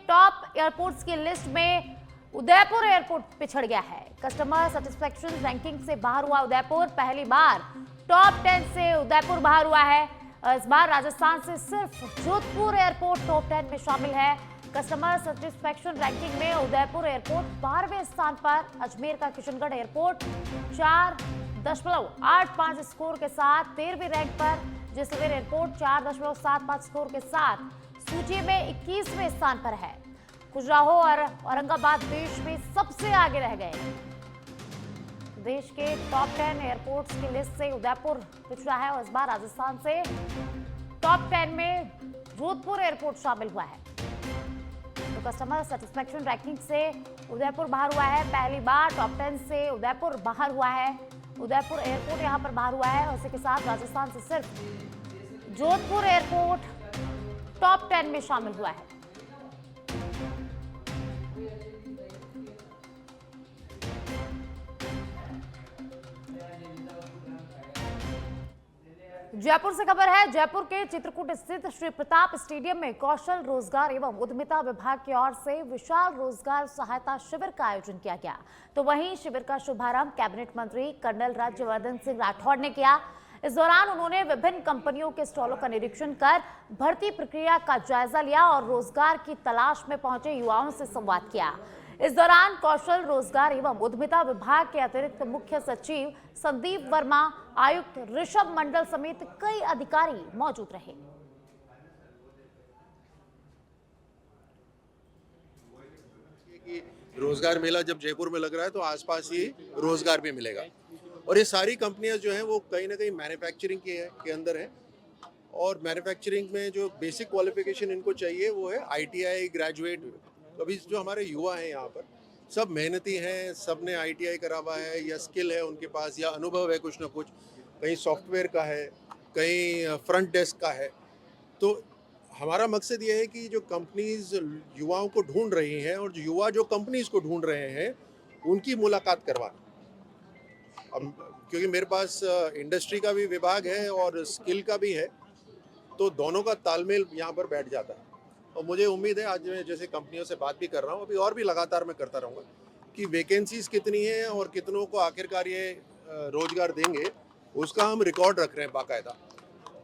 Top airports की list में Udaipur airport पिछड़ गया है। कस्टमर सेटिस्फेक्शन रैंकिंग से बाहर हुआ उदयपुर। पहली बार टॉप 10 से उदयपुर बाहर हुआ है। इस बार राजस्थान से सिर्फ जोधपुर एयरपोर्ट टॉप 10 में शामिल है। कस्टमर सेटिस्फेक्शन रैंकिंग में उदयपुर एयरपोर्ट 12वें स्थान पर, अजमेर का किशनगढ़ एयरपोर्ट 4.85 स्कोर के साथ 13वीं रैंक पर, जैसलमेर एयरपोर्ट 4.75 स्कोर के साथ सूची में 21वें स्थान पर है। खजुराहो और औरंगाबाद देश में सबसे आगे रह गए। देश के टॉप 10 एयरपोर्ट्स की लिस्ट से उदयपुर पिछड़ा है और इस बार राजस्थान से टॉप 10 में जोधपुर एयरपोर्ट शामिल हुआ है। तो कस्टमर सेटिस्फेक्शन रैंकिंग से उदयपुर बाहर हुआ है। पहली बार टॉप 10 से उदयपुर बाहर हुआ है। उदयपुर एयरपोर्ट यहां पर बाहर हुआ है और इसी के साथ राजस्थान से सिर्फ जोधपुर एयरपोर्ट टॉप 10 में शामिल हुआ है। जयपुर से खबर है। जयपुर के चित्रकूट स्थित श्री प्रताप स्टेडियम में कौशल रोजगार एवं उद्यमिता विभाग की ओर से विशाल रोजगार सहायता शिविर का आयोजन किया गया। तो वहीं शिविर का शुभारंभ कैबिनेट मंत्री कर्नल राज्यवर्धन सिंह राठौड़ ने किया। इस दौरान उन्होंने विभिन्न कंपनियों के स्टॉलों का निरीक्षण कर भर्ती प्रक्रिया का जायजा लिया और रोजगार की तलाश में पहुंचे युवाओं से संवाद किया। इस दौरान कौशल रोजगार एवं उद्यमिता विभाग के अतिरिक्त मुख्य सचिव संदीप वर्मा, आयुक्त ऋषभ मंडल समेत कई अधिकारी मौजूद रहे। रोजगार मेला जब जयपुर में लग रहा है तो आसपास ही रोजगार भी मिलेगा और ये सारी कंपनियां जो हैं वो कहीं ना कहीं मैन्युफैक्चरिंग के अंदर हैं और मैन्युफैक्चरिंग में जो बेसिक क्वालिफिकेशन इनको चाहिए वो है ITI ग्रेजुएट। अभी जो हमारे युवा हैं यहाँ पर सब मेहनती हैं, सब ने ITI करा हुआ है या स्किल है उनके पास या अनुभव है कुछ ना कुछ, कहीं सॉफ्टवेयर का है, कहीं फ्रंट डेस्क का है। तो हमारा मकसद ये है कि जो कंपनीज युवाओं को ढूंढ रही हैं और जो युवा जो कंपनीज को ढूंढ रहे हैं उनकी मुलाकात करवाना। अब क्योंकि मेरे पास इंडस्ट्री का भी विभाग है और स्किल का भी है तो दोनों का तालमेल यहाँ पर बैठ जाता है। और मुझे उम्मीद है, आज मैं जैसे कंपनियों से बात भी कर रहा हूँ, अभी और भी लगातार मैं करता रहूँगा कि वैकेंसीज कितनी है और कितनों को आखिरकार ये रोजगार देंगे, उसका हम रिकॉर्ड रख रहे हैं बाकायदा।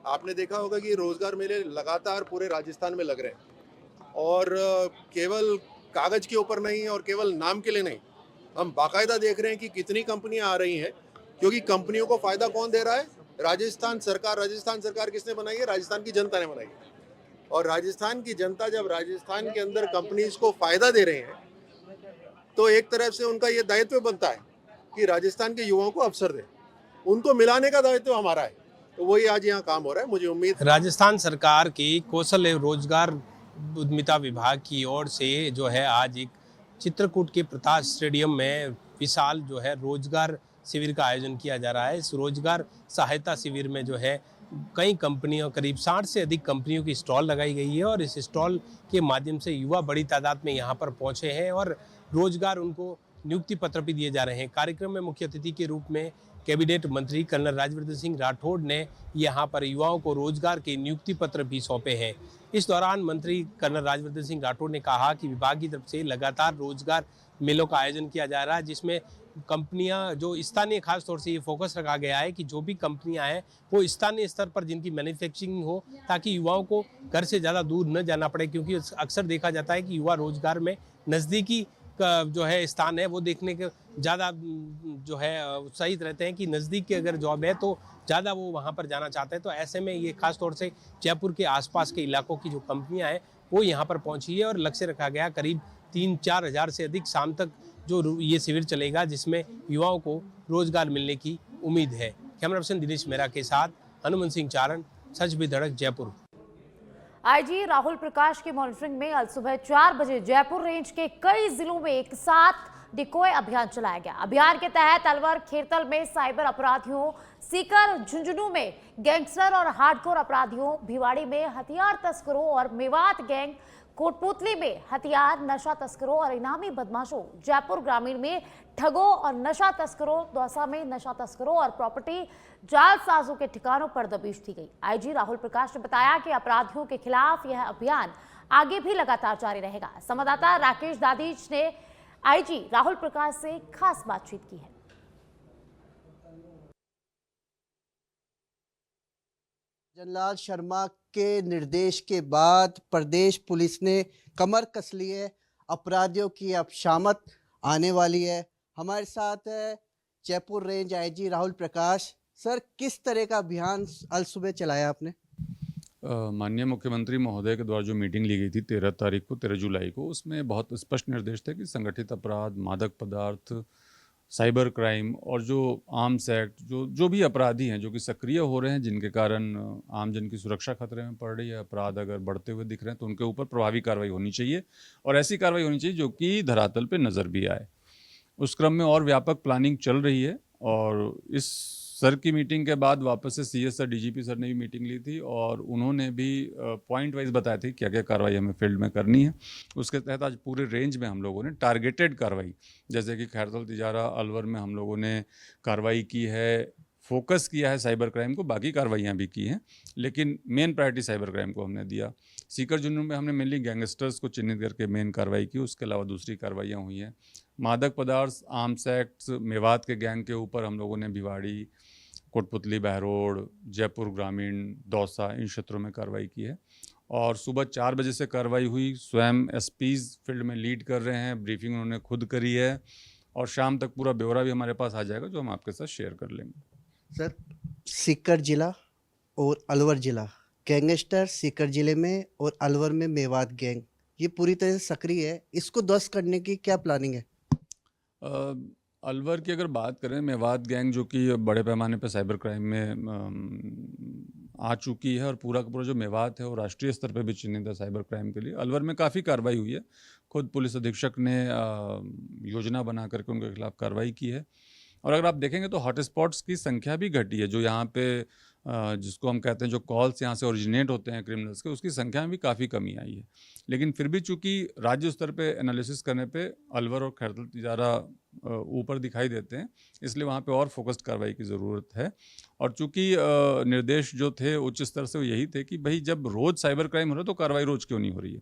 आपने देखा होगा कि रोजगार मेले लगातार पूरे राजस्थान में लग रहे हैं और केवल कागज के ऊपर नहीं और केवल नाम के लिए नहीं, हम बाकायदा देख रहे हैं कि कितनी कंपनियां आ रही हैं, क्योंकि कंपनियों को फायदा कौन दे रहा है? राजस्थान सरकार। राजस्थान सरकार किसने बनाई है? राजस्थान की जनता ने बनाई है। और राजस्थान की जनता जब राजस्थान के अंदर कंपनीज को फायदा दे रहे हैं तो एक तरफ से उनका ये दायित्व बनता है कि राजस्थान के युवाओं को अवसर दें, उनको मिलाने का दायित्व हमारा है। तो वही आज यहाँ काम हो रहा है। मुझे उम्मीद राजस्थान सरकार की कौशल एवं रोजगार उद्यमिता विभाग की ओर से जो है आज एक चित्रकूट के प्रताप स्टेडियम में विशाल जो है रोजगार शिविर का आयोजन किया जा रहा है। इस रोजगार सहायता शिविर में जो है कई कंपनियों, करीब 60 से अधिक कंपनियों की स्टॉल लगाई गई है और इस स्टॉल के माध्यम से युवा बड़ी तादाद में यहाँ पर पहुँचे हैं और रोजगार उनको नियुक्ति पत्र भी दिए जा रहे हैं। कार्यक्रम में मुख्य अतिथि के रूप में कैबिनेट मंत्री कर्नल राज्यवर्धन सिंह राठौड़ ने यहाँ पर युवाओं को रोजगार के नियुक्ति पत्र भी सौंपे हैं। इस दौरान मंत्री कर्नल राज्यवर्धन सिंह राठौड़ ने कहा कि विभाग की तरफ से लगातार रोजगार मेलों का आयोजन किया जा रहा है, जिसमें कंपनियां जो स्थानीय, खास तौर से ये फोकस रखा गया है कि जो भी कंपनियां हैं वो स्थानीय स्तर पर जिनकी मैन्युफैक्चरिंग हो, ताकि युवाओं को घर से ज़्यादा दूर न जाना पड़े। क्योंकि अक्सर देखा जाता है कि युवा रोजगार में नज़दीकी का जो है स्थान है वो देखने के ज़्यादा जो है उत्साहित रहते हैं कि नज़दीक की अगर जॉब है तो ज़्यादा वो वहाँ पर जाना चाहते हैं। तो ऐसे में ये खास तौर से जयपुर के आसपास के इलाकों की जो कंपनियाँ हैं वो यहाँ पर पहुँची है और लक्ष्य रखा गया करीब 3-4 हज़ार से अधिक शाम तक जो ये शिविर चलेगा, जिसमें युवाओं को रोजगार मिलने की उम्मीद है। कैमरा पर्सन दिनेश मेहरा के साथ हनुमान सिंह चारण, सच भी धड़क, जयपुर। IG राहुल प्रकाश की मॉनिटरिंग में आज सुबह 4 बजे जयपुर रेंज के कई जिलों में एक साथ डिकोय अभियान चलाया गया। अभियान के तहत अलवर खेरतल में साइबर अपराधियों, सीकर झुंझुनू में गैंगस्टर और हार्डकोर अपराधियों, भिवाड़ी में हथियार तस्करों और मेवात गैंग, कोटपुतली में हथियार, नशा तस्करों और इनामी बदमाशों, जयपुर ग्रामीण में ठगों और नशा तस्करों, दौसा में नशा तस्करों और प्रॉपर्टी जालसाजों के ठिकानों पर दबिश दी गई। IG राहुल प्रकाश ने बताया कि अपराधियों के खिलाफ यह अभियान आगे भी लगातार जारी रहेगा। संवाददाता राकेश दाधीच ने आईजी राहुल प्रकाश से खास बातचीत की है। जनरल शर्मा के निर्देश के बाद प्रदेश पुलिस ने कमर कस ली है। अपराधियों की अब शामत आने वाली है। हमारे साथ है Jaipur range IG Rahul Prakash. Sir, किस तरह का अभियान अल सुबह चलाया आपने? माननीय मुख्यमंत्री महोदय के द्वारा जो मीटिंग ली गई थी 13 जुलाई को, उसमें बहुत स्पष्ट निर्देश थे कि संगठित अपराध, मादक पदार्थ, साइबर क्राइम और जो आर्म्स एक्ट, जो भी अपराधी हैं जो कि सक्रिय हो रहे हैं, जिनके कारण आम जन की सुरक्षा खतरे में पड़ रही है, अपराध अगर बढ़ते हुए दिख रहे हैं तो उनके ऊपर प्रभावी कार्रवाई होनी चाहिए और ऐसी कार्रवाई होनी चाहिए जो कि धरातल पे नज़र भी आए। उस क्रम में और व्यापक प्लानिंग चल रही है और इस सर की मीटिंग के बाद वापस से सीएस सर, डीजीपी सर ने भी मीटिंग ली थी और उन्होंने भी पॉइंट वाइज बताया थी क्या क्या कार्रवाई हमें फील्ड में करनी है। उसके तहत आज पूरे रेंज में हम लोगों ने टारगेटेड कार्रवाई, जैसे कि खैरतल तिजारा, अलवर में हम लोगों ने कार्रवाई की है, फोकस किया है साइबर क्राइम को, बाकी कार्रवाइयाँ भी की हैं लेकिन मेन प्रायोरिटी साइबर क्राइम को हमने दिया। सीकर जुनून में हमने मेनली गैंगस्टर्स को चिन्हित करके मेन कार्रवाई की, उसके अलावा दूसरी कार्रवाइयाँ हुई हैं। मादक पदार्थ, आर्म्स एक्ट, मेवात के गैंग के ऊपर हम लोगों ने भिवाड़ी, कोटपुतली, बहरोड, जयपुर ग्रामीण, दौसा, इन क्षेत्रों में कार्रवाई की है और सुबह 4 बजे से कार्रवाई हुई। स्वयं एसपीज फील्ड में लीड कर रहे हैं, ब्रीफिंग उन्होंने खुद करी है और शाम तक पूरा ब्यौरा भी हमारे पास आ जाएगा जो हम आपके साथ शेयर कर लेंगे। सर, सीकर जिला और अलवर जिला, गैंगस्टर सीकर जिले में और अलवर में मेवात गैंग, ये पूरी तरह से सक्रिय है। इसको ध्वस्त करने की क्या प्लानिंग है? अलवर की अगर बात करें, मेवात गैंग जो कि बड़े पैमाने पर साइबर क्राइम में आ चुकी है और पूरा का पूरा जो मेवात है वो राष्ट्रीय स्तर पे भी चिन्हित है साइबर क्राइम के लिए। अलवर में काफ़ी कार्रवाई हुई है, खुद पुलिस अधीक्षक ने योजना बना करके उनके खिलाफ कार्रवाई की है और अगर आप देखेंगे तो हॉटस्पॉट्स की संख्या भी घटी है। जो यहाँ पे जिसको हम कहते हैं जो कॉल्स यहाँ से ओरिजिनेट होते हैं क्रिमिनल्स के, उसकी संख्या में भी काफ़ी कमी आई है। लेकिन फिर भी चूंकि राज्य स्तर पे एनालिसिस करने पे अलवर और खैरतल तिजारा ऊपर दिखाई देते हैं, इसलिए वहाँ पे और फोकस्ड कार्रवाई की ज़रूरत है। और चूंकि निर्देश जो थे उच्च स्तर से वो यही थे कि भाई जब रोज़ साइबर क्राइम हो रहा है तो कार्रवाई रोज़ क्यों नहीं हो रही है।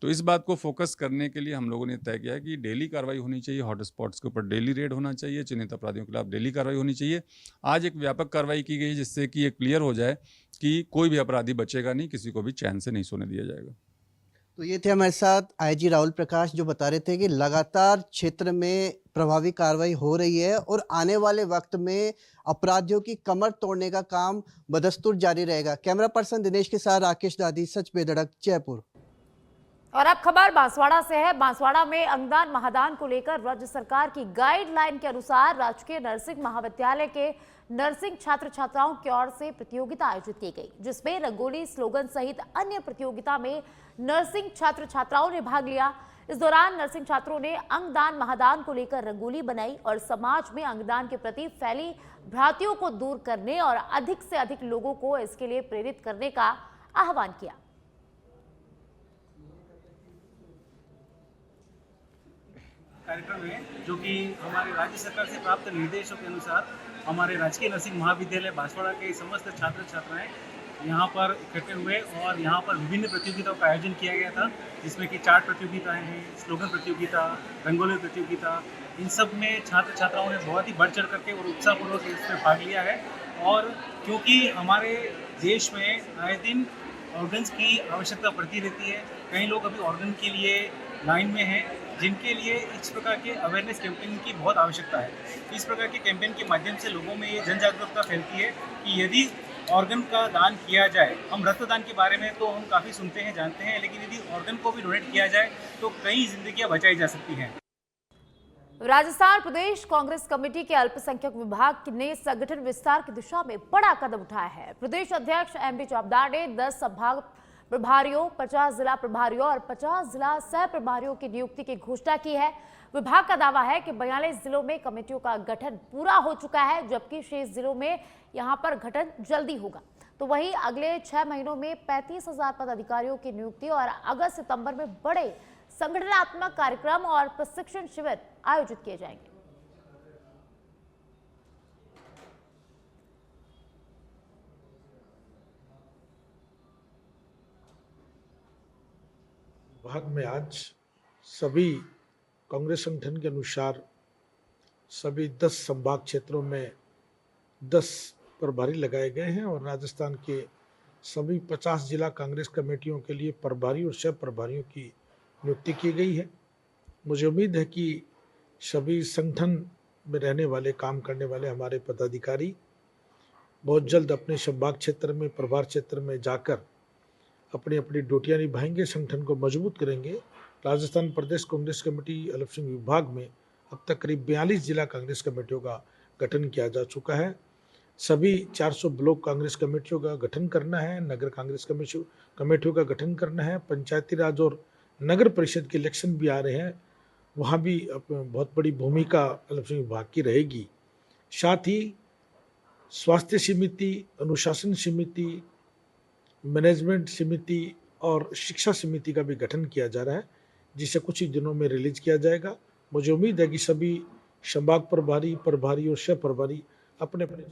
तो इस बात को फोकस करने के लिए हम लोगों ने तय किया है कि डेली कार्रवाई होनी चाहिए, हॉटस्पॉट्स के ऊपर डेली रेड होना चाहिए, चिन्हित अपराधियों के खिलाफ डेली कार्रवाई होनी चाहिए। आज एक व्यापक कार्रवाई की गई जिससे कि ये क्लियर हो जाए कि कोई भी अपराधी बचेगा नहीं, किसी को भी चैन से नहीं सोने दिया जाएगा। तो ये थे हमारे साथ आईजी राहुल प्रकाश, जो बता रहे थे कि लगातार क्षेत्र में प्रभावी कार्रवाई हो रही है और आने वाले वक्त में अपराधियों की कमर तोड़ने का काम बदस्तूर जारी रहेगा। कैमरा पर्सन दिनेश के साथ राकेश दादी, सच पे धड़क, जयपुर। और अब खबर बांसवाड़ा से है। बांसवाड़ा में अंगदान महादान को लेकर राज्य सरकार की गाइडलाइन के अनुसार राजकीय नर्सिंग महाविद्यालय के नर्सिंग छात्र छात्राओं की ओर से प्रतियोगिता आयोजित की गई, जिसमें रंगोली, स्लोगन सहित अन्य प्रतियोगिता में नर्सिंग छात्र छात्राओं ने भाग लिया। इस दौरान नर्सिंग छात्रों ने अंगदान महादान को लेकर रंगोली बनाई और समाज में अंगदान के प्रति फैली भ्रांतियों को दूर करने और अधिक से अधिक लोगों को इसके लिए प्रेरित करने का आह्वान किया। कार्यक्रम है जो कि हमारे राज्य सरकार से प्राप्त निर्देशों के अनुसार हमारे राजकीय नर्सिंग महाविद्यालय बांसवाड़ा के समस्त छात्र छात्राएं यहाँ पर इकट्ठे हुए और यहाँ पर विभिन्न प्रतियोगिताओं का आयोजन किया गया था, जिसमें कि चार्ट प्रतियोगिताएं हैं, स्लोगन प्रतियोगिता, रंगोली प्रतियोगिता। इन सब में छात्र छात्राओं ने बहुत ही बढ़ चढ़ करके और उत्साहपूर्वक इसमें भाग लिया है। और क्योंकि हमारे देश में आए दिन ऑर्गन्स की आवश्यकता पड़ती रहती है, कई लोग अभी ऑर्गन के लिए लाइन में हैं, जिनके लिए इस प्रकार के अवेयरनेस कैंपेन की बहुत आवश्यकता है। इस प्रकार के कैंपेन के माध्यम से लोगों में ये जन जागरूकता फैलती है कि यदि ऑर्गन का दान किया जाए, हम रक्तदान के बारे में तो हम काफ़ी सुनते हैं, जानते हैं, लेकिन यदि ऑर्गन को भी डोनेट किया जाए तो कई जिंदगियां बचाई जा सकती हैं। राजस्थान प्रदेश कांग्रेस कमेटी के अल्पसंख्यक विभाग ने संगठन विस्तार की दिशा में बड़ा कदम उठाया है। प्रदेश अध्यक्ष एमपी चौबदार ने 10 संभाग प्रभारियों, 50 जिला प्रभारियों और 50 जिला सह प्रभारियों की नियुक्ति की घोषणा की है। विभाग का दावा है कि 42 जिलों में कमेटियों का गठन पूरा हो चुका है, जबकि शेष जिलों में यहां पर गठन जल्दी होगा। तो वहीं अगले 6 महीनों में 35,000 पदाधिकारियों की नियुक्ति और अगस्त सितंबर में बड़े संगठनात्मक कार्यक्रम और प्रशिक्षण शिविर आयोजित किए जाएंगे। विभाग में आज सभी कांग्रेस संगठन के अनुसार सभी 10 संभाग क्षेत्रों में 10 प्रभारी लगाए गए हैं और राजस्थान के सभी 50 जिला कांग्रेस कमेटियों के लिए प्रभारी और सह प्रभारियों की नियुक्ति की गई है। मुझे उम्मीद है कि सभी संगठन में रहने वाले, काम करने वाले हमारे पदाधिकारी बहुत जल्द अपने संभाग क्षेत्र में, प्रभार क्षेत्र में जाकर अपनी अपनी ड्यूटियां निभाएंगे, संगठन को मजबूत करेंगे। राजस्थान प्रदेश कांग्रेस कमेटी अलफ सिंह विभाग में अब तक करीब 42 जिला कांग्रेस कमेटियों का गठन किया जा चुका है। सभी 400 ब्लॉक कांग्रेस कमेटियों का गठन करना है, नगर कांग्रेस कमेटियों का गठन करना है। पंचायती राज और नगर परिषद के इलेक्शन भी आ रहे हैं, वहाँ भी बहुत बड़ी भूमिका अलफ सिंह विभाग की रहेगी। साथ ही स्वास्थ्य समिति, अनुशासन समिति, मैनेजमेंट समिति और शिक्षा समिति का भी गठन किया जा रहा है, जिसे कुछ ही दिनों में रिलीज किया जाएगा। मुझे उम्मीद है कि सभी संभाग प्रभारी और सह प्रभारी अपने अपने।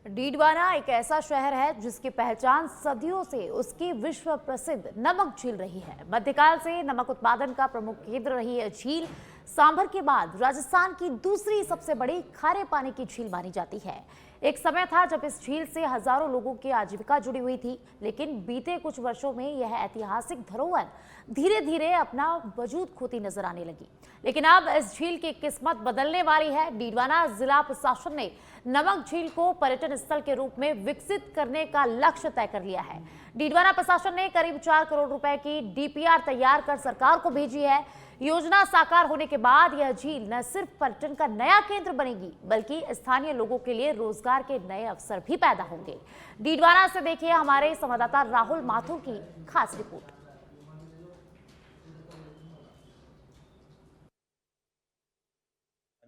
डीडवाना एक ऐसा शहर है जिसकी पहचान सदियों से उसकी विश्व प्रसिद्ध नमक झील रही है। मध्यकाल से नमक उत्पादन का प्रमुख केंद्र रही है झील सांभर के बाद राजस्थान की दूसरी सबसे बड़ी खारे पानी की झील मानी जाती है। एक समय था जब इस झील से हजारों लोगों की आजीविका जुड़ी हुई थी, लेकिन बीते कुछ वर्षों में यह ऐतिहासिक धरोहर धीरे धीरे अपना वजूद खोती नजर आने लगी। लेकिन अब इस झील की किस्मत बदलने वाली है। डीडवाना जिला प्रशासन ने नमक झील को पर्यटन स्थल के रूप में विकसित करने का लक्ष्य तय कर लिया है। डीडवाना प्रशासन ने करीब 4 करोड़ रुपए की डीपीआर तैयार कर सरकार को भेजी है। योजना साकार होने के बाद यह झील न सिर्फ पर्यटन का नया केंद्र बनेगी, बल्कि स्थानीय लोगों के लिए रोजगार के नए अवसर भी पैदा होंगे। डीडवाना से देखिए हमारे संवाददाता राहुल माथुर की खास रिपोर्ट।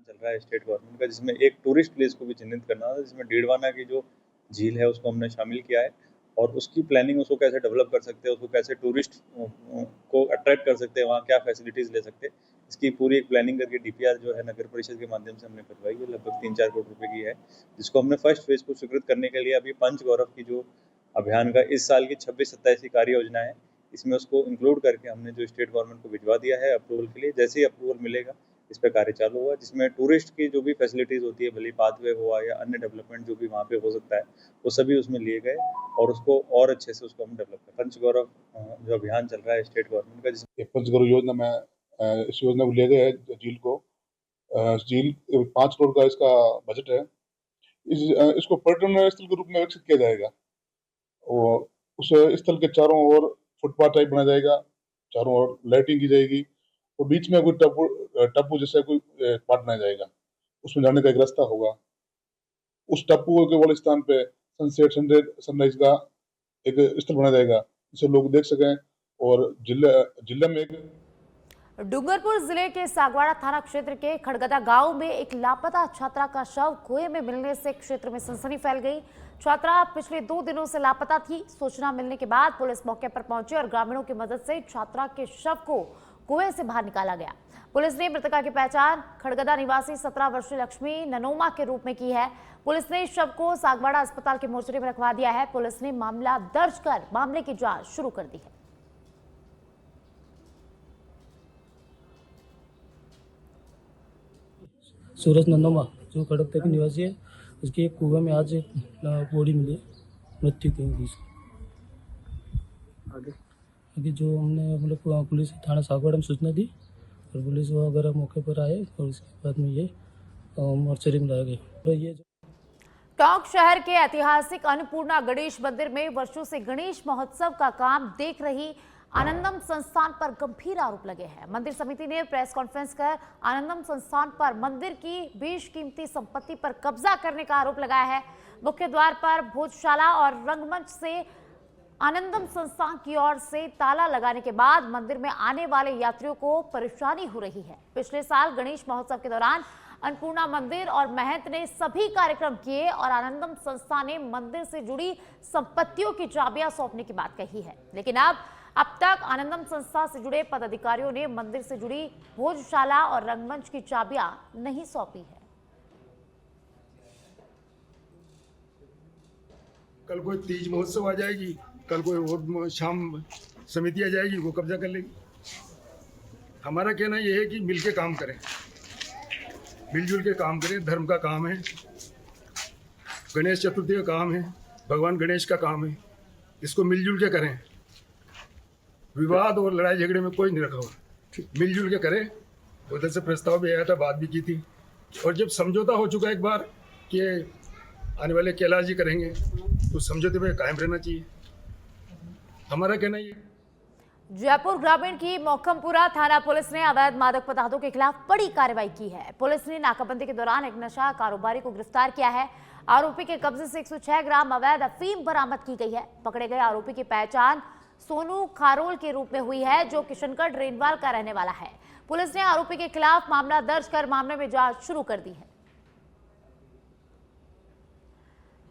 चल रहा है स्टेट गवर्नमेंट का, जिसमें एक टूरिस्ट प्लेस को भी चिन्हित करना है, जिसमें डीडवाना की जो झील है उसको हमने शामिल किया है और उसकी प्लानिंग, उसको कैसे डेवलप कर सकते हैं, उसको कैसे टूरिस्ट को अट्रैक्ट कर सकते हैं, वहाँ क्या फैसिलिटीज़ ले सकते हैं, इसकी पूरी एक प्लानिंग करके डीपीआर जो है नगर परिषद के माध्यम से हमने करवाई है। लगभग 3-4 करोड़ रुपए की है, जिसको हमने फर्स्ट फेज को स्वीकृत करने के लिए अभी पंच गौरव की जो अभियान का इस साल की 26-27 की कार्य योजना है, इसमें उसको इंक्लूड करके हमने जो स्टेट गवर्नमेंट को भिजवा दिया है अप्रूवल के लिए। जैसे ही अप्रूवल मिलेगा इस पर कार्य चालू हुआ, जिसमें टूरिस्ट की जो भी फैसिलिटीज़ होती है, भले पाथवे हुआ या अन्य डेवलपमेंट जो भी वहाँ पे हो सकता है, वो सभी उसमें लिए गए और उसको और अच्छे से उसको हम डेवलप करें। पंच गौरव जो अभियान चल रहा है स्टेट गवर्नमेंट का, जिसमें पंच गौरव योजना में इस योजना को लिया गया है। झील को झील 5 करोड़ का इसका बजट है। इसको पर्यटन स्थल के रूप में विकसित किया जाएगा और उस स्थल के चारों ओर फुटपाथ टाइप बनाया जाएगा, चारों ओर लाइटिंग की जाएगी और बीच में कोई टापू जैसा कोई पार्ट बनाया जाएगा, उसमें जाने का एक रास्ता होगा। उस टापू के वाले स्थान पे सनसेट, सनराइज का एक स्थल बनाया जाएगा, जिसे लोग देख सकें। और जिला में एक डूंगरपुर जिले के सागवाड़ा थाना क्षेत्र के खड़गदा गांव में एक लापता छात्रा का शव कुएं में मिलने से क्षेत्र में सनसनी फैल गई। छात्रा पिछले 2 दिनों से लापता थी। सूचना मिलने के बाद पुलिस मौके पर पहुंची और ग्रामीणों की मदद से छात्रा के शव को कुएं से बाहर निकाला गया। पुलिस ने मृतका की पहचान खड़गदा निवासी 17 वर्षीय लक्ष्मी ननोमा के रूप में की है। पुलिस ने शव को सागवाड़ा अस्पताल के मोर्चरी में रखवा दिया है। पुलिस ने मामला दर्ज कर मामले की जांच शुरू कर दी है। सूरज नंदोमा जो खड़गदा के निवासी है, उसकी एक कुएं में आज एक बॉडी मिली है, मृत्यु की हुई। आगे जो हमने मतलब पुलिस थाना सागवाड़ा में सूचना दी और पुलिस वगैरह मौके पर आए और उसके बाद में ये मोर्चरी में लाया गया। तो ये टोंक शहर के ऐतिहासिक अन्नपूर्णा गणेश मंदिर में वर्षों से गणेश महोत्सव का काम देख रही आनंदम संस्थान पर गंभीर आरोप लगे हैं। मंदिर समिति ने प्रेस कॉन्फ्रेंस कर आनंदम संस्थान पर मंदिर की बेशकीमती संपत्ति पर कब्जा करने का आरोप लगाया है। मुख्य द्वार पर भोजशाला और रंगमंच से आनंदम संस्थान की ओर से ताला लगाने के बाद मंदिर में आने वाले यात्रियों को परेशानी हो रही है। पिछले साल गणेश महोत्सव के दौरान अन्नपूर्णा मंदिर और महंत ने सभी कार्यक्रम किए और आनंदम संस्था ने मंदिर से जुड़ी संपत्तियों की चाबियां सौंपने की बात कही है, लेकिन अब तक आनंदम संस्था से जुड़े पदाधिकारियों ने मंदिर से जुड़ी भोजशाला और रंगमंच की चाबियां नहीं सौंपी है। कल कोई तीज महोत्सव आ जाएगी, कल कोई और शाम समिति आ जाएगी, वो कब्जा कर लेगी। हमारा कहना यह है कि मिल के काम करें, मिलजुल के काम करें। धर्म का काम है, गणेश चतुर्थी का काम है, भगवान गणेश का काम है, इसको मिलजुल के करें। विवाद और लड़ाई झगड़े में कोई नहीं रखा हुआ, मिलजुल के करें। उधर से प्रस्ताव भी आया था, बात भी की थी, और जब समझौता हो चुका एक बार कि आने वाले कैलाश जी करेंगे, तो समझौते पे कायम रहना चाहिए। हमारा कहना ये। जयपुर ग्रामीण की मोखमपुरा थाना पुलिस ने अवैध मादक पदार्थों के खिलाफ बड़ी कार्रवाई की है। पुलिस ने नाकाबंदी के दौरान एक नशा कारोबारी को गिरफ्तार किया है। आरोपी के कब्जे से 106 ग्राम अवैध अफीम बरामद की गई है। पकड़े गए आरोपी की पहचान सोनू खारोल के रूप में हुई है, जो किशनगढ़ रेनवाल का रहने वाला है। पुलिस ने आरोपी के खिलाफ मामला दर्ज कर मामले में जांच शुरू कर दी है।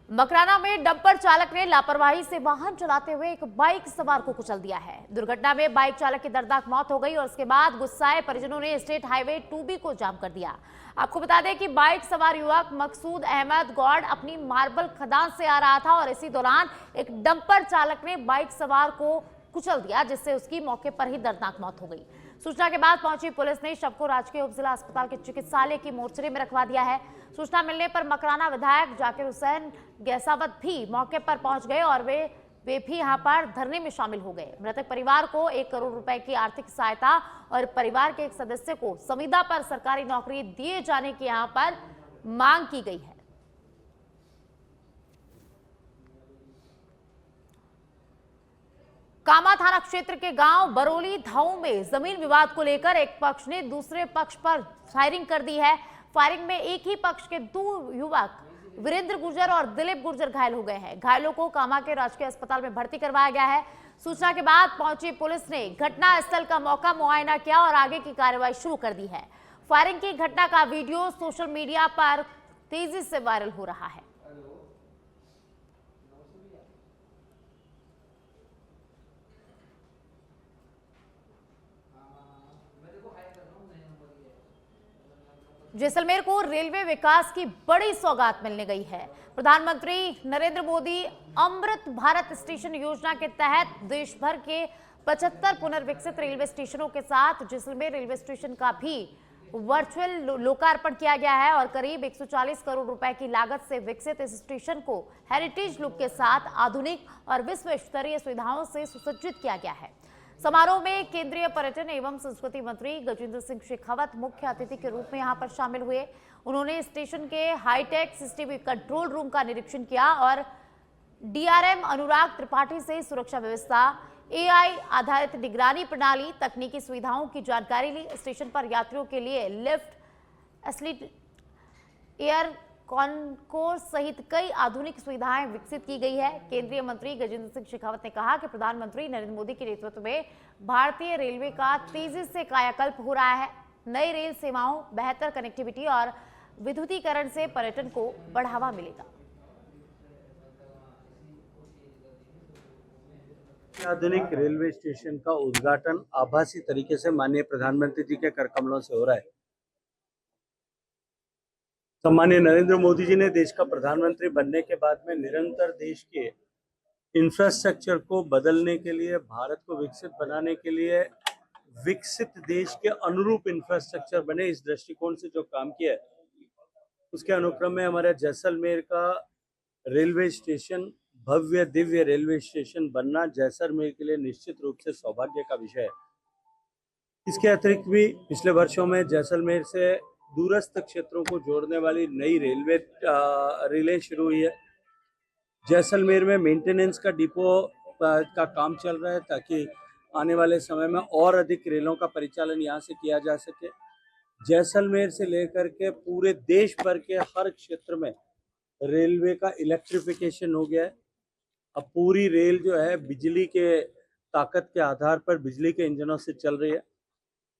मकराना में डंपर चालक ने लापरवाही से वाहन चलाते हुए एक बाइक सवार को कुचल दिया है। दुर्घटना में बाइक चालक की दर्दनाक मौत हो गई और उसके बाद गुस्साए परिजनों ने स्टेट हाईवे 2B को जाम कर दिया। आपको बता दें कि बाइक सवार युवक मकसूद अहमद गौड़ अपनी मार्बल खदान से आ रहा था और इसी दौरान एक डंपर चालक ने बाइक सवार को कुचल दिया, जिससे उसकी मौके पर ही दर्दनाक मौत हो गई। सूचना के बाद पहुंची पुलिस ने शव को राजकीय उप जिला अस्पताल के चिकित्सालय की मोर्चरी में रखवा दिया है। सूचना मिलने पर मकराना विधायक जाकिर हुसैन गैसावत भी मौके पर पहुंच गए और वे भी यहां पर धरने में शामिल हो गए। मृतक परिवार को 1 करोड़ रुपए की आर्थिक सहायता और परिवार के एक सदस्य को संविदा पर सरकारी नौकरी दिए जाने की यहां पर मांग की गई है। कामा थाना क्षेत्र के गांव बरोली धाऊ में जमीन विवाद को लेकर एक पक्ष ने दूसरे पक्ष पर फायरिंग कर दी है। फायरिंग में एक ही पक्ष के 2 युवक वीरेंद्र गुर्जर और दिलीप गुर्जर घायल हो गए हैं। घायलों को कामा के राजकीय अस्पताल में भर्ती करवाया गया है। सूचना के बाद पहुंची पुलिस ने घटनास्थल का मौका मुआयना किया और आगे की कार्रवाई शुरू कर दी है। फायरिंग की घटना का वीडियो सोशल मीडिया पर तेजी से वायरल हो रहा है। जैसलमेर को रेलवे विकास की बड़ी सौगात मिलने गई है। प्रधानमंत्री नरेंद्र मोदी अमृत भारत स्टेशन योजना के तहत देश भर के 75 पुनर्विकसित रेलवे स्टेशनों के साथ जैसलमेर रेलवे स्टेशन का भी वर्चुअल लोकार्पण किया गया है और करीब 140 करोड़ रुपए की लागत से विकसित इस स्टेशन को हेरिटेज लुक के साथ आधुनिक और विश्व स्तरीय सुविधाओं से सुसज्जित किया गया है। समारोह में केंद्रीय पर्यटन एवं संस्कृति मंत्री गजेंद्र सिंह शेखावत मुख्य अतिथि के रूप में यहां पर शामिल हुए। उन्होंने स्टेशन के हाईटेक सीसीटीवी कंट्रोल रूम का निरीक्षण किया और डीआरएम अनुराग त्रिपाठी से सुरक्षा व्यवस्था, एआई आधारित निगरानी प्रणाली, तकनीकी सुविधाओं की जानकारी ली। स्टेशन पर यात्रियों के लिए लिफ्ट, एस्लीट, एयर कॉन्कोर्स सहित कई आधुनिक सुविधाएं विकसित की गई है। केंद्रीय मंत्री गजेंद्र सिंह शेखावत ने कहा कि प्रधानमंत्री नरेंद्र मोदी के नेतृत्व में भारतीय रेलवे का तेजी से कायाकल्प हो रहा है। नई रेल सेवाओं, बेहतर कनेक्टिविटी और विद्युतीकरण से पर्यटन को बढ़ावा मिलेगा। आधुनिक रेलवे स्टेशन का उद्घाटन आभासी तरीके से माननीय प्रधानमंत्री जी के कर कमलों से हो रहा है। सम्मानीय नरेंद्र मोदी जी ने देश का प्रधानमंत्री बनने के बाद में निरंतर देश के इंफ्रास्ट्रक्चर को बदलने के लिए, भारत को विकसित बनाने के लिए, विकसित देश के अनुरूप इंफ्रास्ट्रक्चर बने, इस दृष्टिकोण से जो काम किया है, उसके अनुक्रम में हमारे जैसलमेर का रेलवे स्टेशन, भव्य दिव्य रेलवे स्टेशन बनना जैसलमेर के लिए निश्चित रूप से सौभाग्य का विषय है। इसके अतिरिक्त भी पिछले वर्षों में जैसलमेर से दूरस्थ क्षेत्रों को जोड़ने वाली नई रेलवे रेलें शुरू हुई है। जैसलमेर में मेंटेनेंस का डिपो का काम चल रहा है ताकि आने वाले समय में और अधिक रेलों का परिचालन यहाँ से किया जा सके। जैसलमेर से लेकर के पूरे देश भर के हर क्षेत्र में रेलवे का इलेक्ट्रिफिकेशन हो गया है। अब पूरी रेल जो है बिजली के ताकत के आधार पर बिजली के इंजनों से चल रही है।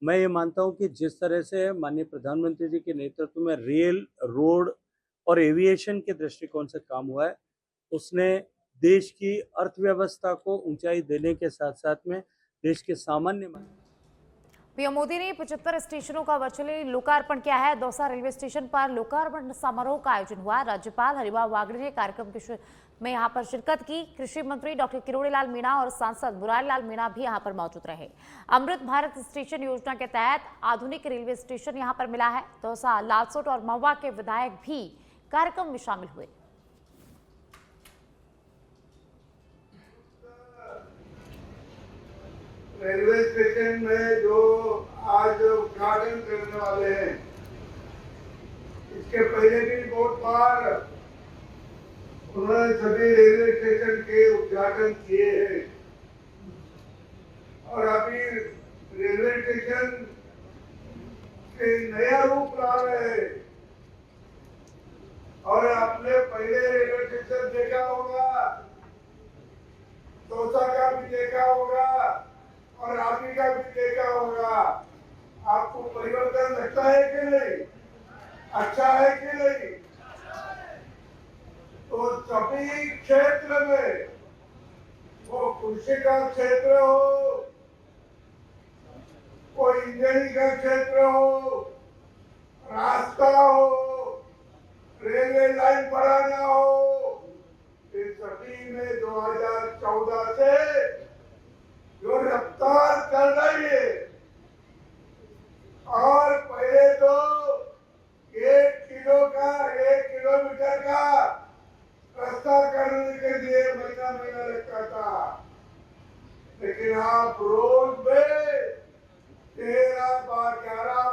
मैं ये मानता हूँ कि जिस तरह से माननीय प्रधानमंत्री जी के नेतृत्व में रेल, रोड और एविएशन के दृष्टिकोण से काम हुआ है, उसने देश की अर्थव्यवस्था को ऊंचाई देने के साथ साथ में देश के सामान्य पीएम मोदी ने 75 स्टेशनों का वर्चुअली लोकार्पण किया है। दौसा रेलवे स्टेशन पर लोकार्पण समारोह का आयोजन हुआ। राज्यपाल हरिभाऊ बागड़े ने कार्यक्रम में यहां पर शिरकत की। कृषि मंत्री डॉक्टर किरोड़ी लाल मीणा और सांसद मुरारी लाल मीणा भी यहां पर मौजूद रहे। अमृत भारत स्टेशन योजना के तहत आधुनिक रेलवे स्टेशन यहां पर मिला है। दौसा, लालसोट और महुआ के विधायक भी कार्यक्रम में शामिल हुए। रेलवे स्टेशन में जो आज उद्घाटन करने वाले हैं, इसके पहले भी बहुत बार उन्होंने सभी रेलवे स्टेशन के उद्घाटन किए हैं और अभी रेलवे स्टेशन के नया रूप ला रहे हैं। और आपने पहले रेलवे स्टेशन देखा होगा, दौसा का भी देखा होगा और आपी का भी देखा होगा। आपको परिवर्तन लगता है कि नहीं? अच्छा है कि नहीं? तो सभी क्षेत्र में, वो कृषि का क्षेत्र हो, कोई इंजीनियरिंग का क्षेत्र हो, रास्ता हो, रेलवे लाइन बढ़ाना हो, इस सभी में 2014 से जो रफ्तार चल रही है। और पहले तो 1 किलोमीटर का रास्ता करने के लिए महीना लगता था, लेकिन आप रोज में 13, 12,